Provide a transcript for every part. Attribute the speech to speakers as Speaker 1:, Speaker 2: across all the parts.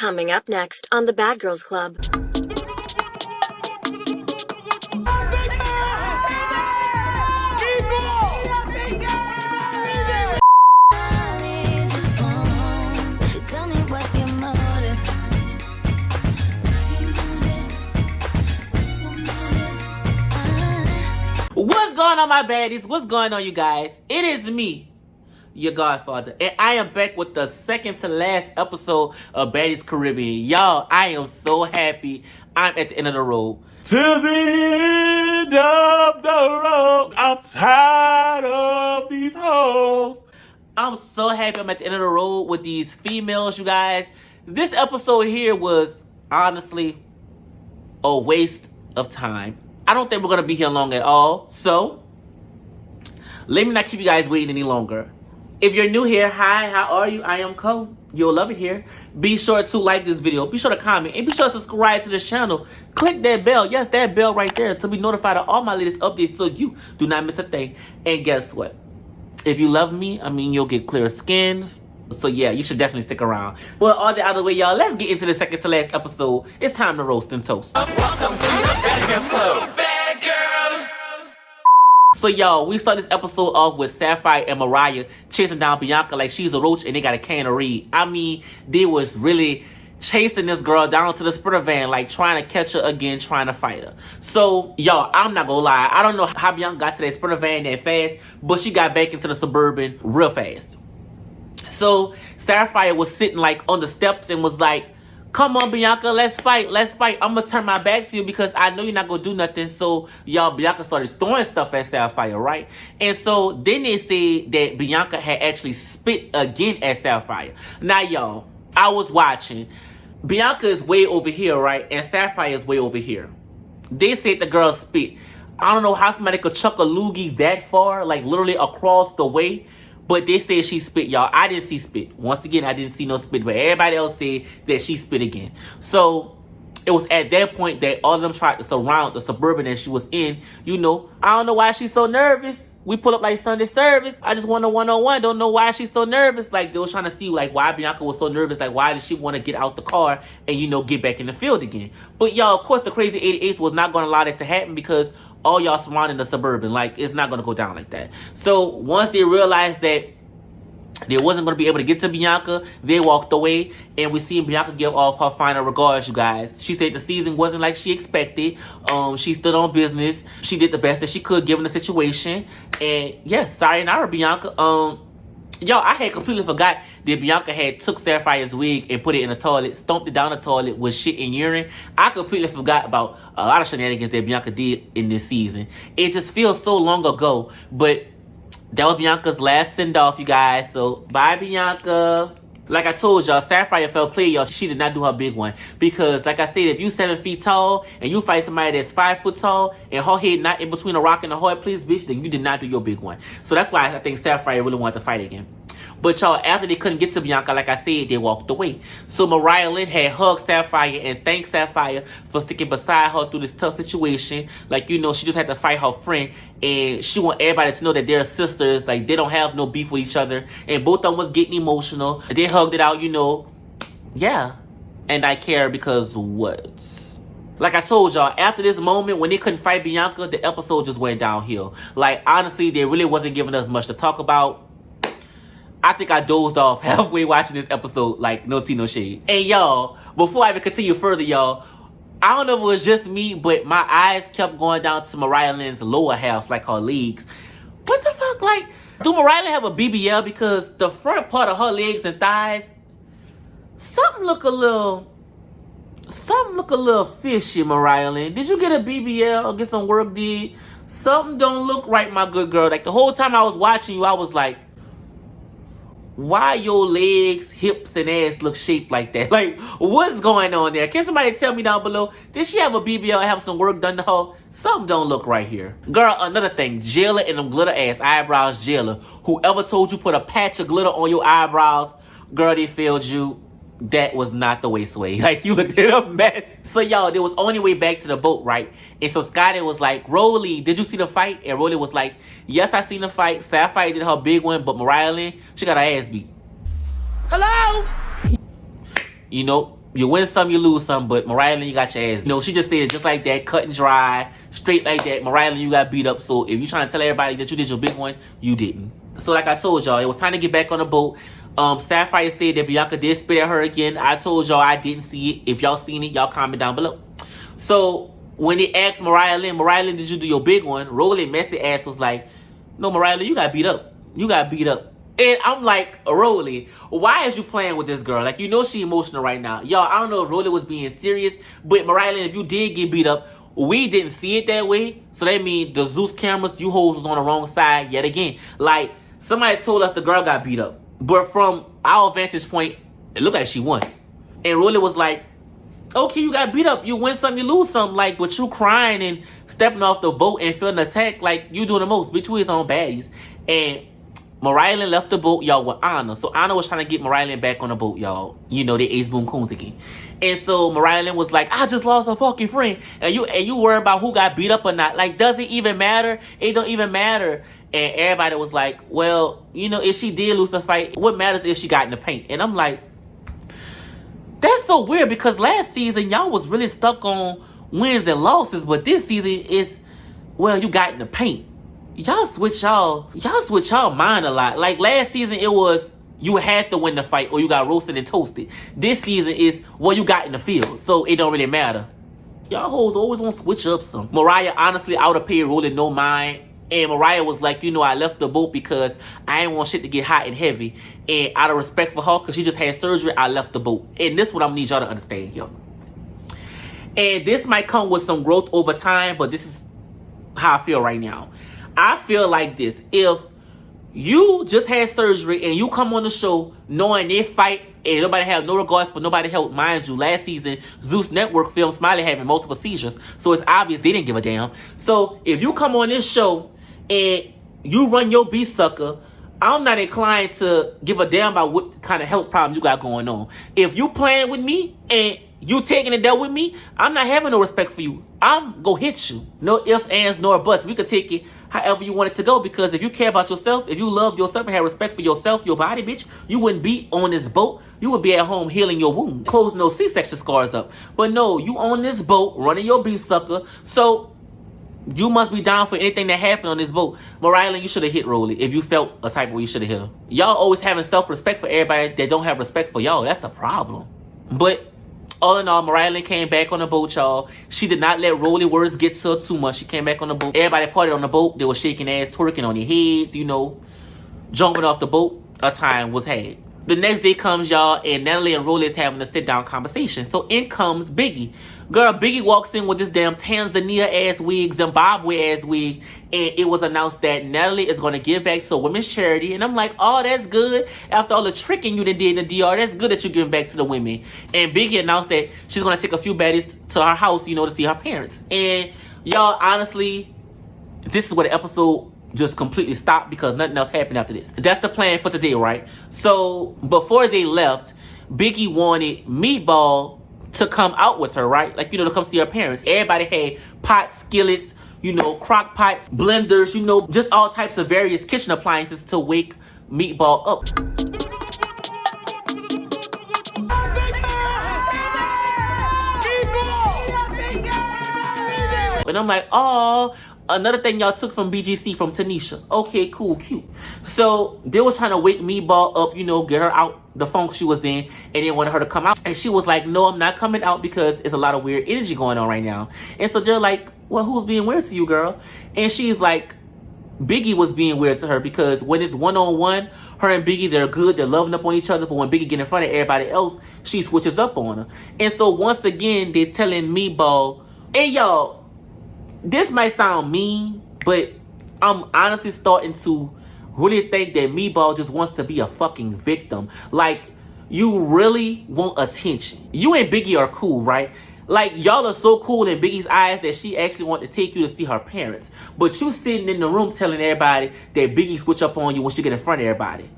Speaker 1: Coming up next on the Bad Girls Club.
Speaker 2: What's going on, my baddies? What's going on, you guys? It is me, your godfather, and I am back with the second to last episode of Baddies Caribbean. Y'all, I am so happy I'm at the end of the road.
Speaker 3: To the end of the road, I'm tired of these hoes.
Speaker 2: I'm so happy I'm at the end of the road with these females, you guys. This episode here was honestly a waste of time. I don't think we're gonna be here long at all, so let me not keep you guys waiting any longer. If you're new here, hi, how are you? I am Cole. You'll love it here. Be sure to like this video. Be sure to comment. And be sure to subscribe to this channel. Click that bell. Yes, that bell right there to be notified of all my latest updates so you do not miss a thing. And guess what? If you love me, I mean, you'll get clear skin. So yeah, you should definitely stick around. Well, all the other way, y'all, let's get into the second to last episode. It's time to roast and toast.
Speaker 4: Welcome to the Bad Girls Club. Bad Girls.
Speaker 2: So y'all, we start this episode off with Sapphire and Mariah chasing down Bianca like she's a roach and they got a can of Reed. I mean, they was really chasing this girl down to the Sprinter van, like trying to catch her again, trying to fight her. So y'all, I'm not gonna lie, I don't know how Bianca got to that Sprinter van that fast, but she got back into the Suburban real fast. So Sapphire was sitting like on the steps and was like, come on, Bianca, let's fight, let's fight. I'm gonna turn my back to you because I know you're not gonna do nothing. So y'all, Bianca started throwing stuff at Sapphire, right? And so then they said that Bianca had actually spit again at Sapphire. Now y'all, I was watching. Bianca is way over here, right? And Sapphire is way over here. They said the girl spit. I don't know how somebody could chuck a loogie that far, like literally across the way. But they said she spit, y'all. I didn't see spit. Once again, I didn't see no spit. But everybody else said that she spit again. So it was at that point that all of them tried to surround the Suburban that she was in. You know, I don't know why she's so nervous. We pull up like Sunday service. I just want a one-on-one. Don't know why she's so nervous. Like, they was trying to see, like, why Bianca was so nervous. Like, why did she want to get out the car and, you know, get back in the field again? But, y'all, of course, the Crazy 88 was not going to allow that to happen because all y'all surrounding the Suburban. Like, it's not going to go down like that. So, once they realized that they wasn't going to be able to get to Bianca, they walked away, and we seen Bianca give off her final regards, you guys. She said the season wasn't like she expected. She stood on business. She did the best that she could given the situation. And yes, sayonara, Bianca. Y'all, I had completely forgot that Bianca had took Sapphire's wig and put it in the toilet, stomped it down the toilet with shit and urine. I completely forgot about a lot of shenanigans that Bianca did in this season. It just feels so long ago, but that was Bianca's last send-off, you guys. So, bye, Bianca. Like I told y'all, Sapphire fell play, y'all. She did not do her big one. Because, like I said, if you 7 feet tall and you fight somebody that's 5 foot tall and her head not in between a rock and a hard place, bitch, then you did not do your big one. So that's why I think Sapphire really wanted to fight again. But y'all, after they couldn't get to Bianca, like I said, they walked away. So Mariah Lynn had hugged Sapphire and thanked Sapphire for sticking beside her through this tough situation. Like, you know, she just had to fight her friend. And she want everybody to know that they're sisters. Like, they don't have no beef with each other. And both of them was getting emotional. They hugged it out, you know. Yeah. And I care because what? Like I told y'all, after this moment, when they couldn't fight Bianca, the episode just went downhill. Like, honestly, they really wasn't giving us much to talk about. I think I dozed off halfway watching this episode, like, no tea, no shade. And y'all, before I even continue further, y'all, I don't know if it was just me, but my eyes kept going down to Mariah Lynn's lower half, like her legs. What the fuck? Like, do Mariah Lynn have a BBL? Because the front part of her legs and thighs, something look a little fishy, Mariah Lynn. Did you get a BBL or get some work did? Something don't look right, my good girl. Like, the whole time I was watching you, I was like, why your legs, hips, and ass look shaped like that? Like, what's going on there? Can somebody tell me down below? Did she have a BBL and have some work done to her? Something don't look right here. Girl, another thing. Jailer and them glitter-ass eyebrows, Jailer. Whoever told you put a patch of glitter on your eyebrows, girl, they failed you. That was not the way, Sway. Like, you looked at a mess. So, y'all, they was on their way back to the boat, right? And so Scotty was like, Rolly, did you see the fight? And Rolly was like, yes, I seen the fight. Sapphire did her big one, but Mariah Lynn, she got her ass beat.
Speaker 4: Hello?
Speaker 2: You know, You win some, you lose some, but Mariah Lynn, you got your ass. You know, she just said it just like that, cut and dry, straight like that. Mariah Lynn, you got beat up. So if you trying to tell everybody that you did your big one, you didn't. So like I told y'all, it was time to get back on the boat. Sapphire said that Bianca did spit at her again. I told y'all I didn't see it. If y'all seen it, y'all comment down below. So when they asked Mariah Lynn, did you do your big one? Rolly messy ass was like, no, Mariah Lynn, you got beat up. You got beat up. And I'm like, Rolly, why is you playing with this girl? Like, you know she emotional right now. Y'all, I don't know if Rolly was being serious, but Mariah Lynn, if you did get beat up, we didn't see it that way. So that means the Zeus cameras, you hoes was on the wrong side yet again. Like, somebody told us the girl got beat up. But from our vantage point, it looked like she won. And Rolly was like, okay, you got beat up. You win some, you lose some. Like, but you crying and stepping off the boat and feeling attacked, like, you doing the most. Bitch, you is on baddies. And Mariah Lynn left the boat, y'all, with Anna. So Anna was trying to get Mariah Lynn back on the boat, y'all. You know, they ace boom coons again. And so Mariah Lynn was like, I just lost a fucking friend. And you worry about who got beat up or not. Like, does it even matter? It don't even matter. And everybody was like, well, you know, if she did lose the fight, what matters if she got in the paint? And I'm like, that's so weird, because last season, y'all was really stuck on wins and losses. But this season is, well, you got in the paint. Y'all switch y'all mind a lot. Like last season, it was you had to win the fight or you got roasted and toasted. This season is what you got in the field, so it don't really matter. Y'all hoes always want to switch up some. Mariah, honestly, I would have paid Rolly no mind. And Mariah was like, you know, I left the boat because I didn't want shit to get hot and heavy. And out of respect for her, because she just had surgery, I left the boat. And this is what I need y'all to understand, yo. And this might come with some growth over time, but this is how I feel right now. I feel like this. If you just had surgery and you come on the show knowing they fight and nobody have no regards for nobody help, mind you, last season, Zeus Network filmed Smiley having multiple seizures. So it's obvious they didn't give a damn. So if you come on this show and you run your beast sucker, I'm not inclined to give a damn about what kind of health problem you got going on. If you playing with me and you taking it there with me, I'm not having no respect for you. I'm gonna hit you. No ifs, ands, nor buts. We could take it however you want it to go, because if you care about yourself, if you love yourself and have respect for yourself, your body, bitch, you wouldn't be on this boat. You would be at home healing your wound, closing those C-section scars up. But no, you on this boat, running your beast sucker, so you must be down for anything that happened on this boat. Mariah Lynn, you should have hit Rolly. If you felt a type where you should have hit her. Y'all always having self-respect for everybody that don't have respect for y'all. That's the problem. But all in all, Mariah Lynn came back on the boat, y'all. She did not let Rolly words get to her too much. She came back on the boat. Everybody partied on the boat. They were shaking ass, twerking on their heads, you know, jumping off the boat. A time was had. The next day comes, y'all, and Natalie and Rolly is having a sit-down conversation. So in comes Biggie. Girl, Biggie walks in with this damn Tanzania-ass wig, Zimbabwe-ass wig, and it was announced that Natalie is going to give back to a women's charity. And I'm like, oh, that's good. After all the tricking you done did in the DR, that's good that you're giving back to the women. And Biggie announced that she's going to take a few baddies to her house, you know, to see her parents. And y'all, honestly, this is where the episode just completely stopped, because nothing else happened after this. That's the plan for today, right? So before they left, Biggie wanted Meatball to come out with her, right? Like, you know, to come see her parents. Everybody had pots, skillets, you know, crock pots, blenders, you know, just all types of various kitchen appliances to wake Meatball up. And I'm like, oh, another thing y'all took from BGC from Tanisha. Okay, cool, cute. So they was trying to wake Meatball up, you know, get her out the funk she was in, and they wanted her to come out. And she was like, no, I'm not coming out because it's a lot of weird energy going on right now. And so they're like, well, who's being weird to you, girl? And she's like, Biggie was being weird to her, because when it's one-on-one, her and Biggie, they're good, they're loving up on each other, but when Biggie get in front of everybody else, she switches up on her. And so once again, they're telling Meatball, hey, y'all, this might sound mean, but I'm honestly starting to really think that Meatball just wants to be a fucking victim. Like, you really want attention. You and Biggie are cool, right? Like, y'all are so cool in Biggie's eyes that she actually wanted to take you to see her parents. But you sitting in the room telling everybody that Biggie switch up on you when she get in front of everybody.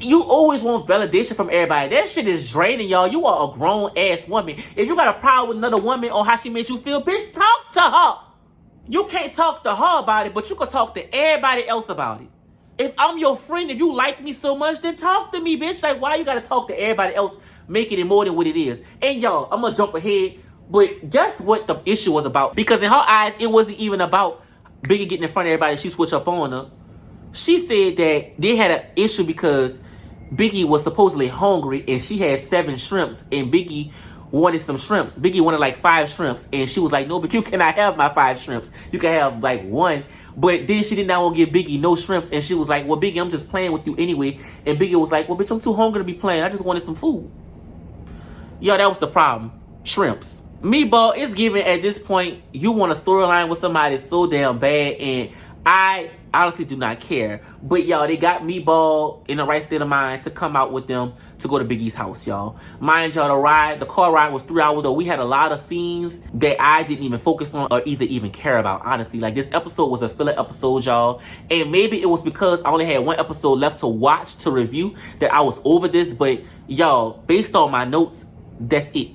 Speaker 2: You always want validation from everybody. That shit is draining, y'all. You are a grown-ass woman. If you got a problem with another woman on how she made you feel, bitch, talk to her. You can't talk to her about it, but you can talk to everybody else about it. If I'm your friend, if you like me so much, then talk to me, bitch. Like, why you gotta talk to everybody else making it more than what it is. And y'all, I'm gonna jump ahead, but guess what the issue was about? Because in her eyes, it wasn't even about Biggie getting in front of everybody. She switched up on her. She said that they had an issue because Biggie was supposedly hungry and she had 7 shrimps and Biggie wanted some shrimps. Biggie wanted like 5 shrimps and she was like, no, but you cannot have my 5 shrimps. You can have like 1. But then she did not want to give Biggie no shrimps and she was like, well, Biggie, I'm just playing with you anyway. And Biggie was like, well, bitch, I'm too hungry to be playing. I just wanted some food. Yo, that was the problem. Shrimps. Meatball is giving at this point, you want a storyline with somebody so damn bad, and I honestly do not care. But y'all, they got Meatball in the right state of mind to come out with them to go to Biggie's house, y'all. Mind y'all, the car ride was 3 hours, though. We had a lot of scenes that I didn't even focus on or even care about, honestly. Like, this episode was a filler episode, y'all. And maybe it was because I only had 1 episode left to watch, to review, that I was over this. But y'all, based on my notes, that's it.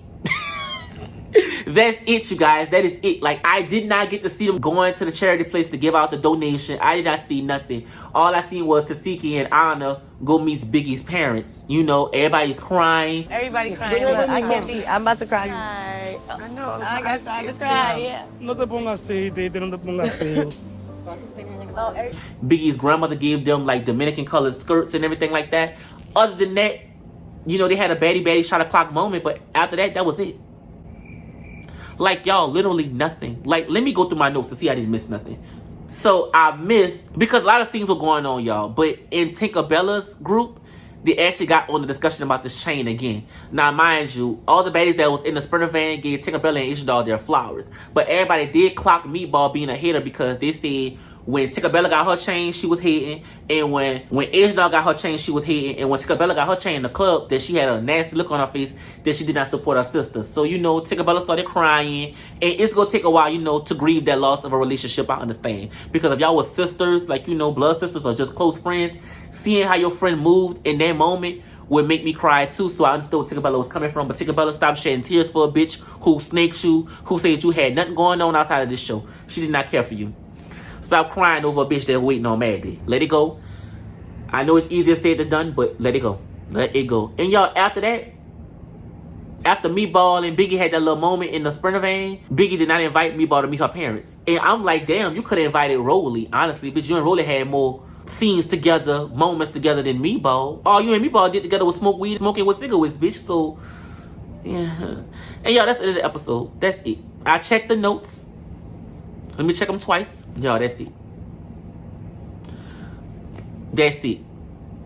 Speaker 2: That's it, you guys. That is it. Like, I did not get to see them going to the charity place to give out the donation. I did not see nothing. All I seen was Tasiki and Anna go meet Biggie's parents. You know, everybody's crying.
Speaker 5: Everybody crying. Look, I can't be. I'm about to cry. I know. I got time to cry. Yeah.
Speaker 3: No te pongas así, Titi, no te pongas así.
Speaker 2: Biggie's grandmother gave them like Dominican colored skirts and everything like that. Other than that, you know, they had a baddie shot o'clock moment, but after that, that was it. Like, y'all, literally nothing. Like, let me go through my notes to see I didn't miss nothing. So, I missed, because a lot of things were going on, y'all. But in Tinkerbella's group, they actually got on the discussion about this chain again. Now, mind you, all the baddies that was in the Sprinter van gave Tinkerbella and Ishidal their flowers. But everybody did clock Meatball being a hater because they said when Tinkerbella got her chain, she was hating. And when Ishidal got her chain, she was hating. And when Tinkerbella got her chain in the club, that she had a nasty look on her face that she did not support her sister. So, you know, Tinkerbella started crying. And it's going to take a while, you know, to grieve that loss of a relationship, I understand. Because if y'all were sisters, like, you know, blood sisters or just close friends, seeing how your friend moved in that moment would make me cry too. So I understood where Tinkerbella was coming from. But Tinkerbella stopped shedding tears for a bitch who snaked you, who said you had nothing going on outside of this show. She did not care for you. Stop crying over a bitch that's waiting on Maddie. Let it go. I know it's easier said than done, but let it go. Let it go. And y'all, after that, after Meatball and Biggie had that little moment in the Sprinter van, Biggie did not invite Meatball to meet her parents. And I'm like, damn, you could have invited Rolly, honestly. But you and Rolly had more scenes together, moments together than Meatball. All you and Meatball did together was smoke weed, smoking with cigarettes, bitch. So, yeah. And y'all, that's the end of the episode. That's it. I checked the notes. Let me check them twice. Y'all, that's it. That's it.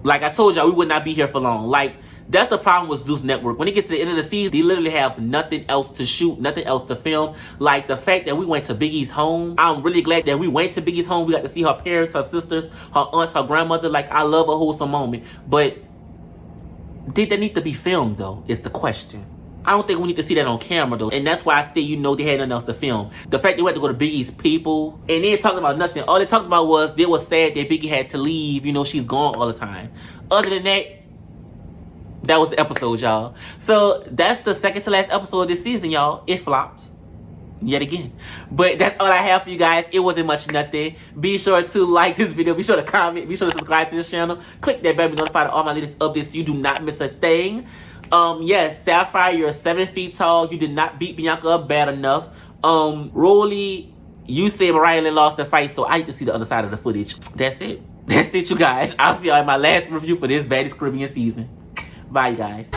Speaker 2: Like I told y'all, we would not be here for long. Like, that's the problem with Zeus Network. When it gets to the end of the season, they literally have nothing else to shoot, nothing else to film. Like, the fact that we went to Biggie's home, I'm really glad that we went to Biggie's home. We got to see her parents, her sisters, her aunts, her grandmother. Like, I love a wholesome moment. But did that need to be filmed, though, is the question. I don't think we need to see that on camera, though. And that's why I say, you know, they had nothing else to film. The fact they went to go to Biggie's people, and they ain't talking about nothing. All they talked about was they were sad that Biggie had to leave. You know, she's gone all the time. Other than that, that was the episode, y'all. So, that's the second to last episode of this season, y'all. It flopped. Yet again. But that's all I have for you guys. It wasn't much nothing. Be sure to like this video. Be sure to comment. Be sure to subscribe to this channel. Click that bell to be notified of all my latest updates so you do not miss a thing. Yes, Sapphire, you're 7 feet tall. You did not beat Bianca up bad enough. Rolly, you said Mariah Lynn lost the fight, so I need to see the other side of the footage. That's it. That's it, you guys. I'll see y'all in my last review for this Baddies Caribbean season. Bye, you guys.